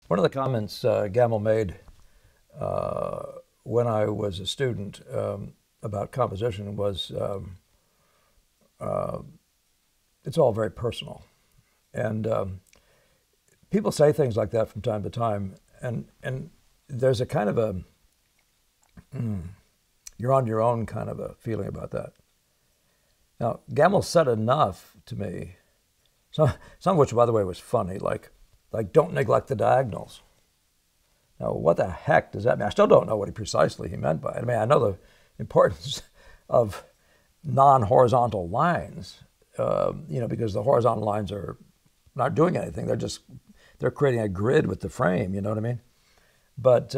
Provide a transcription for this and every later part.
One of the comments Gamble made uh, when I was a student about composition was uh, it's all very personal. And people say things like that from time to time. And there's a kind of a, you're on your own kind of a feeling about that. Now, Gamble said enough to me, some of which, by the way, was funny, like don't neglect the diagonals. Now, what the heck does that mean? I still don't know what precisely he meant by it. I mean, I know the importance of non-horizontal lines, because the horizontal lines are not doing anything. They're creating a grid with the frame. You know what I mean? But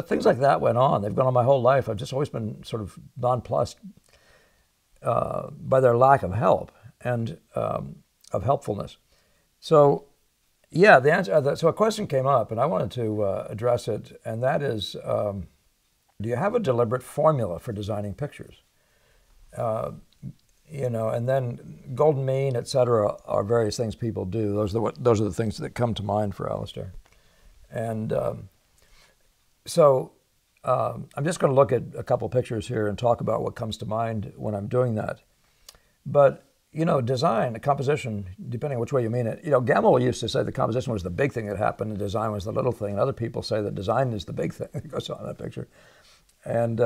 things like that went on. They've gone on my whole life. I've just always been sort of nonplussed by their lack of help and of helpfulness. So, yeah, the answer. So a question came up, and I wanted to address it, and that is, do you have a deliberate formula for designing pictures? And then golden mean, et cetera, are various things people do. Those are the things that come to mind for Alastair. And I'm just going to look at a couple pictures here and talk about what comes to mind when I'm doing that. But design, composition, depending on which way you mean it. Gamble used to say the composition was the big thing that happened and design was the little thing. And other people say that design is the big thing that goes on in that picture. And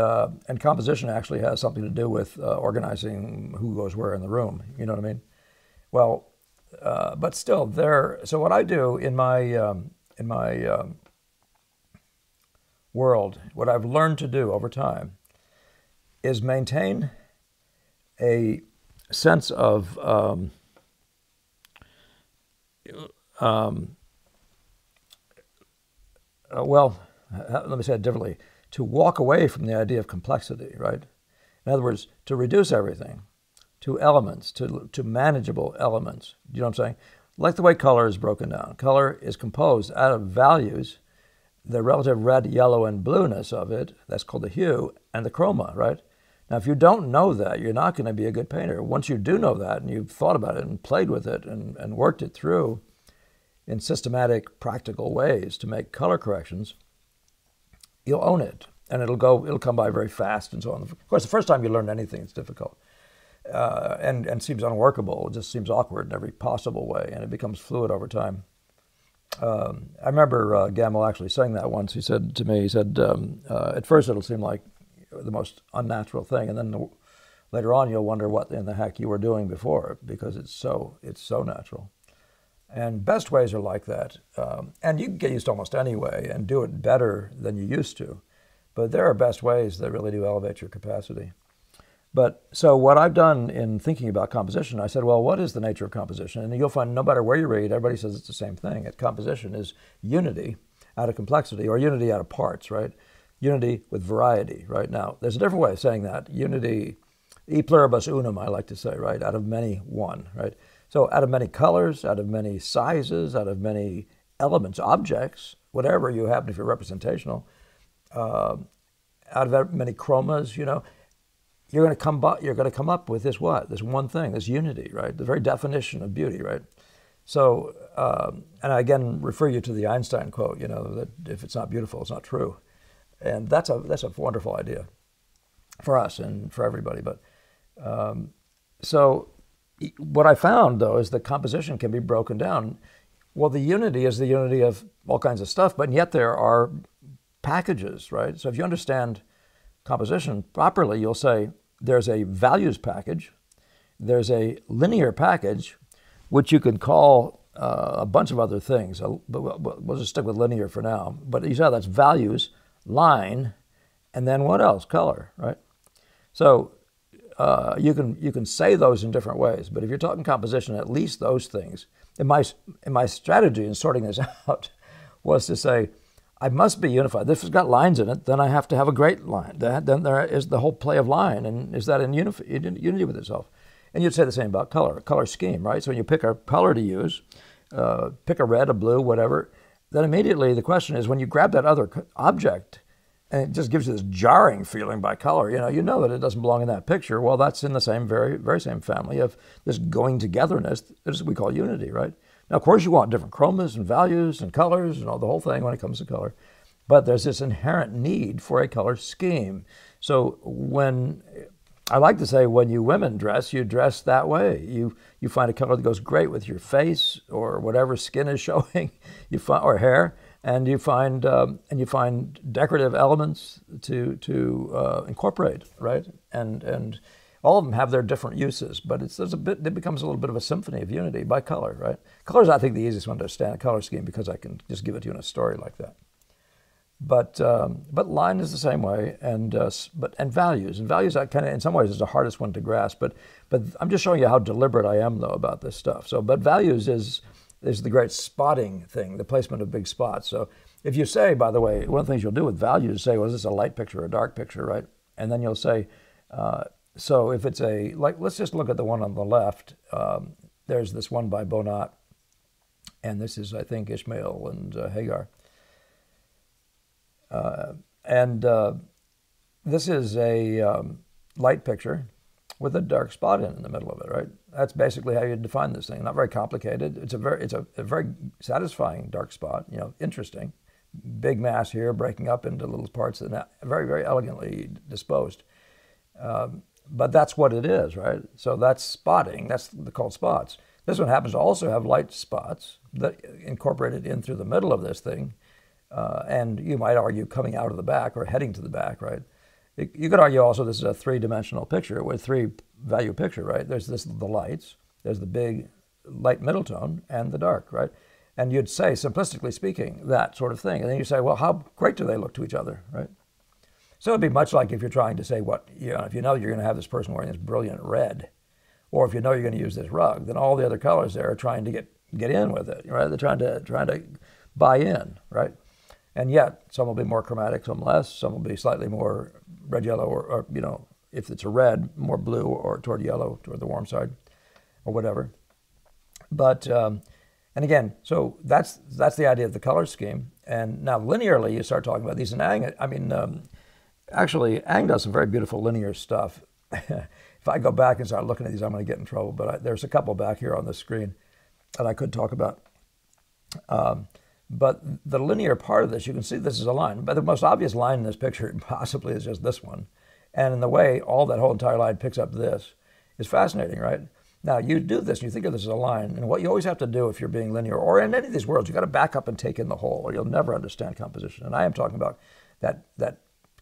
composition actually has something to do with organizing who goes where in the room. You know what I mean? Well, but still, there. So what I do in my world, what I've learned to do over time, is maintain a sense of let me say it differently, to walk away from the idea of complexity, right? In other words, to reduce everything to elements, to manageable elements. Do you know what I'm saying? Like the way color is broken down. Color is composed out of values, the relative red, yellow, and blueness of it, that's called the hue, and the chroma, right? Now, if you don't know that, you're not going to be a good painter. Once you do know that, and you've thought about it and played with it and worked it through in systematic, practical ways to make color corrections, you'll own it, and it'll come by very fast and so on. Of course, the first time you learn anything, it's difficult and seems unworkable. It just seems awkward in every possible way, and it becomes fluid over time. I remember Gamble actually saying that once. He said to me, at first it'll seem like the most unnatural thing, and then later on you'll wonder what in the heck you were doing before, because it's so natural. And best ways are like that. And you can get used to almost any way and do it better than you used to. But there are best ways that really do elevate your capacity. But so what I've done in thinking about composition, I said, well, what is the nature of composition? And you'll find no matter where you read, everybody says it's the same thing. That composition is unity out of complexity, or unity out of parts, right? Unity with variety, right? Now, there's a different way of saying that. Unity, e pluribus unum, I like to say, right? Out of many, one, right? So out of many colors, out of many sizes, out of many elements, objects, whatever you happen, if you're representational, out of many chromas, you're going to come up with this what? This one thing, this unity, right? The very definition of beauty, right? So, and I again refer you to the Einstein quote, that if it's not beautiful, it's not true. And that's a wonderful idea for us and for everybody. But so what I found, though, is that composition can be broken down. Well, the unity is the unity of all kinds of stuff, but yet there are packages, right? So if you understand composition properly, you'll say there's a values package, there's a linear package, which you can call a bunch of other things, but we'll just stick with linear for now. But you saw that's values, line, and then what else? Color, right? So you can say those in different ways, but if you're talking composition, at least those things. In my strategy in sorting this out was to say, I must be unified. If it's got lines in it, then I have to have a great line. Then there is the whole play of line, and is that in unity with itself? And you'd say the same about color scheme, right? So when you pick a color to use, pick a red, a blue, whatever, then immediately the question is, when you grab that other object, and it just gives you this jarring feeling by color, you know that it doesn't belong in that picture. Well, that's in the same, very, very same family of this going togetherness that we call unity, right? Now, of course, you want different chromas and values and colors and all the whole thing when it comes to color. But there's this inherent need for a color scheme. So when, I like to say, when you women dress, you dress that way. You find a color that goes great with your face or whatever skin is showing, you find, or hair, and you find decorative elements to incorporate, right? And all of them have their different uses, but it becomes a little bit of a symphony of unity by color, right? Color is, I think, the easiest one to understand, a color scheme, because I can just give it to you in a story like that. But line is the same way, and values that kind of, in some ways, is the hardest one to grasp. But I'm just showing you how deliberate I am, though, about this stuff. So, but values is the great spotting thing, the placement of big spots. So if you say, by the way, one of the things you'll do with values is say, well, is this a light picture or a dark picture, right? And then you'll say, so if it's let's just look at the one on the left. There's this one by Bowknot, and this is, I think, Ishmael and Hagar. This is a light picture with a dark spot in the middle of it, right? That's basically how you define this thing. Not very complicated. It's a very satisfying dark spot. Interesting, big mass here breaking up into little parts, and very, very elegantly disposed. But that's what it is, right? So that's spotting. That's called spots. This one happens to also have light spots that incorporated in through the middle of this thing. And you might argue coming out of the back or heading to the back, right? You could argue also this is a three-dimensional picture with three-value picture, right? There's the lights, there's the big light middle tone, and the dark, right? And you'd say, simplistically speaking, that sort of thing. And then you say, well, how great do they look to each other, right? So it'd be much like if you're trying to say if you know you're going to have this person wearing this brilliant red, or if you know you're going to use this rug, then all the other colors there are trying to get in with it, right? They're trying to buy in, right? And yet, some will be more chromatic, some less. Some will be slightly more red, yellow, or if it's a red, more blue or toward yellow, toward the warm side, or whatever. But and again, so that's the idea of the color scheme. And now linearly, you start talking about these. And actually, Ang does some very beautiful linear stuff. If I go back and start looking at these, I'm going to get in trouble. But there's a couple back here on the screen that I could talk about. But the linear part of this, you can see this is a line. But the most obvious line in this picture possibly is just this one. And in the way all that whole entire line picks up this is fascinating, right? Now, you do this and you think of this as a line. And what you always have to do if you're being linear, or in any of these worlds, you've got to back up and take in the whole, or you'll never understand composition. And I am talking about that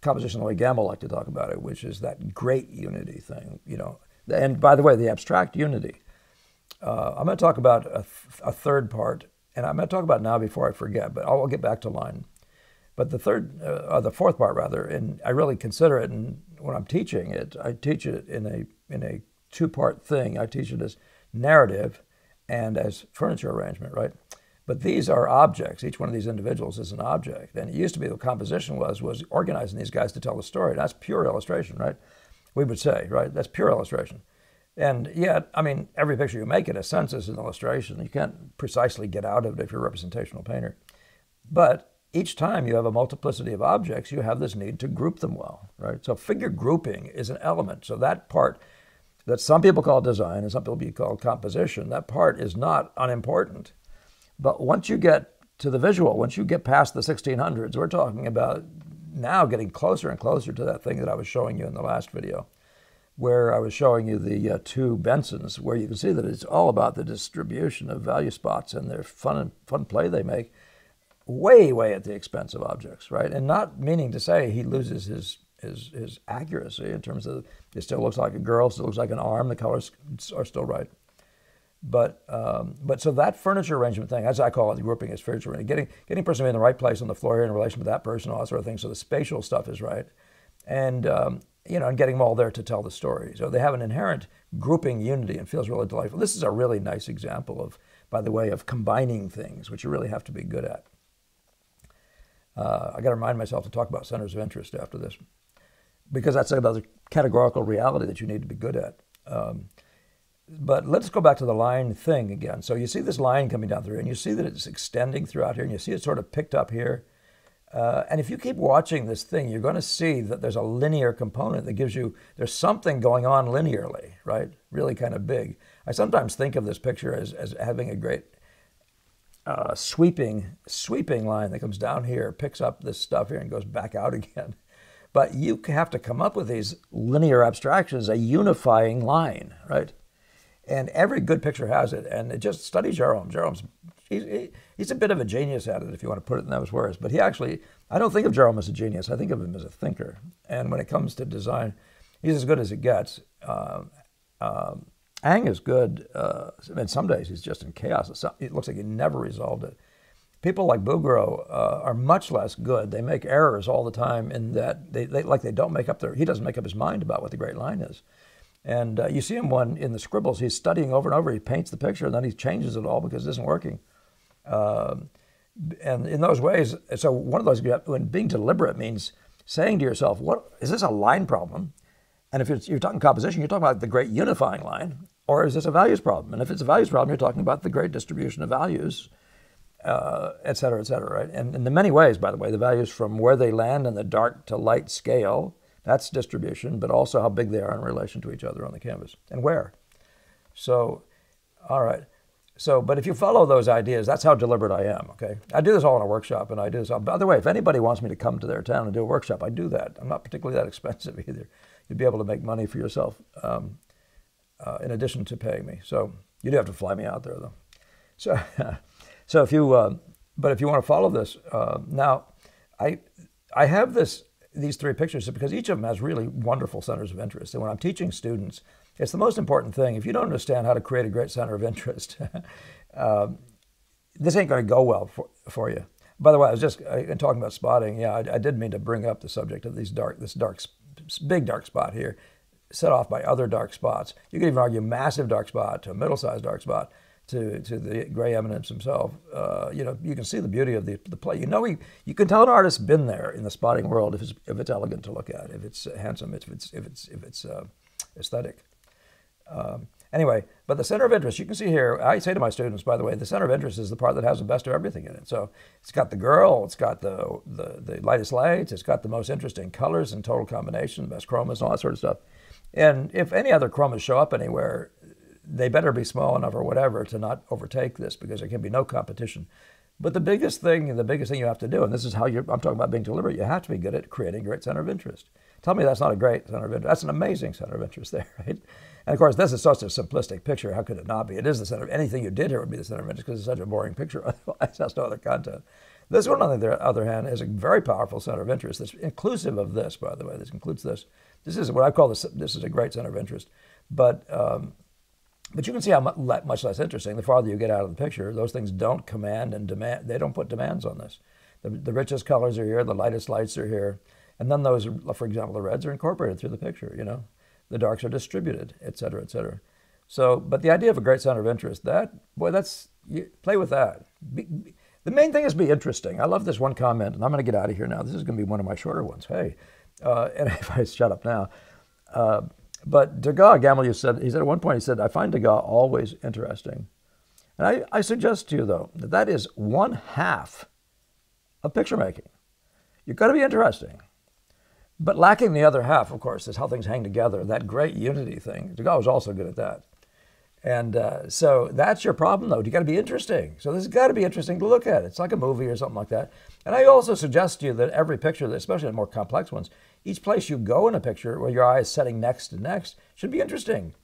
composition the way Gamble liked to talk about it, which is that great unity thing, And by the way, the abstract unity. I'm going to talk about a third part. And I'm going to talk about it now before I forget, but I'll get back to line. But the fourth part rather, and I really consider it, and when I'm teaching it, I teach it in a two-part thing. I teach it as narrative and as furniture arrangement, right? But these are objects. Each one of these individuals is an object. And it used to be the composition was organizing these guys to tell the story. That's pure illustration, right? We would say, right? That's pure illustration. And yet, every picture you make, in a sense, is an illustration. You can't precisely get out of it if you're a representational painter. But each time you have a multiplicity of objects, you have this need to group them well, right? So figure grouping is an element. So that part that some people call design and some people call composition, that part is not unimportant. But once you get to the visual, once you get past the 1600s, we're talking about now getting closer and closer to that thing that I was showing you in the last video, where I was showing you the two Bensons, where you can see that it's all about the distribution of value spots and their fun play they make, way, way at the expense of objects, right? And not meaning to say he loses his accuracy in terms of it still looks like a girl, still looks like an arm, the colors are still right. But so that furniture arrangement thing, as I call it, the grouping is furniture arrangement, getting a person to be in the right place on the floor here in relation to that person, all that sort of thing, so the spatial stuff is right. And and getting them all there to tell the story. So they have an inherent grouping unity and feels really delightful. This is a really nice example of, by the way, of combining things, which you really have to be good at. I got to remind myself to talk about centers of interest after this, because that's another categorical reality that you need to be good at. But let's go back to the line thing again. So you see this line coming down through, and you see that it's extending throughout here, and you see it sort of picked up here. And if you keep watching this thing, you're going to see that there's a linear component that gives you, there's something going on linearly, right? Really kind of big. I sometimes think of this picture as having a great sweeping line that comes down here, picks up this stuff here and goes back out again. But you have to come up with these linear abstractions, a unifying line, right? And every good picture has it. And it just study Jerome. He's a bit of a genius at it, if you want to put it in those words. But he actually, I don't think of Jerome as a genius. I think of him as a thinker. And when it comes to design, he's as good as it gets. Ang is good. And some days he's just in chaos. It looks like he never resolved it. People like Bouguereau are much less good. They make errors all the time in that they don't make up he doesn't make up his mind about what the great line is. And you see him in the scribbles, he's studying over and over. He paints the picture and then he changes it all because it isn't working. And in those ways, so one of those, when being deliberate means saying to yourself, what is this a line problem? And if you're talking composition, you're talking about the great unifying line, or is this a values problem? And if it's a values problem, you're talking about the great distribution of values, et cetera, right? And in many ways, by the way, the values from where they land in the dark to light scale, that's distribution, but also how big they are in relation to each other on the canvas and where. So, all right. So, but if you follow those ideas, that's how deliberate I am, okay? I do this all in a workshop, and I do this all. By the way, if anybody wants me to come to their town and do a workshop, I do that. I'm not particularly that expensive either. You'd be able to make money for yourself in addition to paying me. So you do have to fly me out there, though. So, so if you, but if you want to follow this, now, I have these three pictures because each of them has really wonderful centers of interest. And when I'm teaching students, it's the most important thing. If you don't understand how to create a great center of interest, this ain't going to go well for you. By the way, I was just in talking about spotting. Yeah, I did mean to bring up the subject of this big dark spot here, set off by other dark spots. You could even argue massive dark spot to a middle-sized dark spot to the gray eminence himself. You can see the beauty of the play. You can tell an artist's been there in the spotting world if it's elegant to look at, if it's handsome, if it's aesthetic. Anyway, but the center of interest, you can see here, I say to my students, by the way, the center of interest is the part that has the best of everything in it. So it's got the girl, it's got the lightest lights, it's got the most interesting colors and total combination, the best chromas and all that sort of stuff. And if any other chromas show up anywhere, they better be small enough or whatever to not overtake this because there can be no competition. But the biggest thing you have to do, and this is how I'm talking about being deliberate, you have to be good at creating a great center of interest. Tell me that's not a great center of interest. That's an amazing center of interest there, right? And of course, this is such a simplistic picture. How could it not be? It is the center of anything you did here would be the center of interest because it's such a boring picture. Otherwise, it has no other content. This one, on the other hand, is a very powerful center of interest. That's inclusive of this, by the way. This includes this. This is what I call this is a great center of interest. But you can see how much less interesting the farther you get out of the picture. Those things don't command and demand. They don't put demands on this. The richest colors are here. The lightest lights are here. And then those, for example, the reds are incorporated through the picture, The darks are distributed, et cetera, et cetera. So, but the idea of a great center of interest, play with that. The main thing is be interesting. I love this one comment, and I'm going to get out of here now. This is going to be one of my shorter ones. Hey, and if I shut up now. But Degas, Gamaliel said at one point, he said, I find Degas always interesting. And I suggest to you, though, that is 1/2 of picture making. You've got to be interesting. But lacking the other half, of course, is how things hang together, that great unity thing. Degas was also good at that. And so that's your problem, though. You got to be interesting. So this has got to be interesting to look at. It's like a movie or something like that. And I also suggest to you that every picture, especially the more complex ones, each place you go in a picture where your eye is setting next to next should be interesting.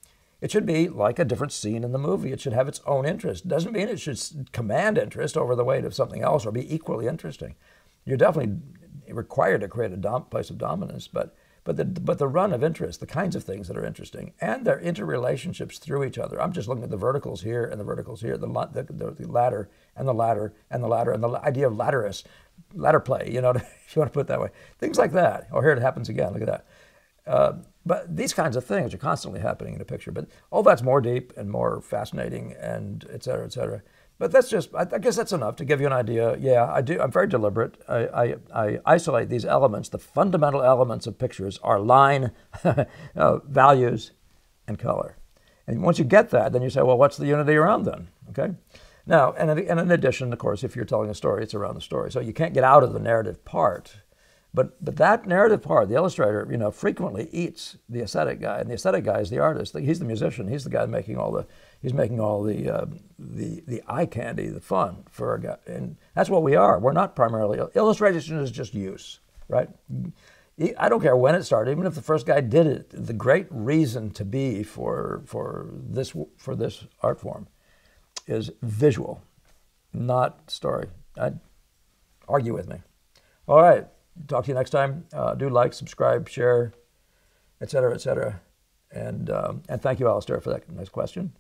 It should be like a different scene in the movie. It should have its own interest. It doesn't mean it should command interest over the weight of something else or be equally interesting. You're definitely required to create a place of dominance, but the run of interest, the kinds of things that are interesting, and their interrelationships through each other. I'm just looking at the verticals here and the verticals here, the ladder and the ladder and the ladder, and the idea of ladder play, if you want to put it that way. Things like that. Oh, here it happens again. Look at that. But these kinds of things are constantly happening in a picture. But all that's more deep and more fascinating, and et cetera, et cetera. But that's just, I guess that's enough to give you an idea. Yeah, I do. I'm very deliberate. I isolate these elements. The fundamental elements of pictures are line, values, and color. And once you get that, then you say, well, what's the unity around then? Okay. Now, and in addition, of course, if you're telling a story, it's around the story. So you can't get out of the narrative part. But that narrative part, the illustrator, frequently eats the aesthetic guy. And the aesthetic guy is the artist. He's the musician. He's the guy making all the, He's making all the eye candy, the fun for a guy, and that's what we are. We're not primarily illustration is just use, right? I don't care when it started, even if the first guy did it. The great reason to be for this art form is visual, not story. Argue with me. All right. Talk to you next time. Do like, subscribe, share, et cetera, et cetera. And thank you, Alastair, for that nice question.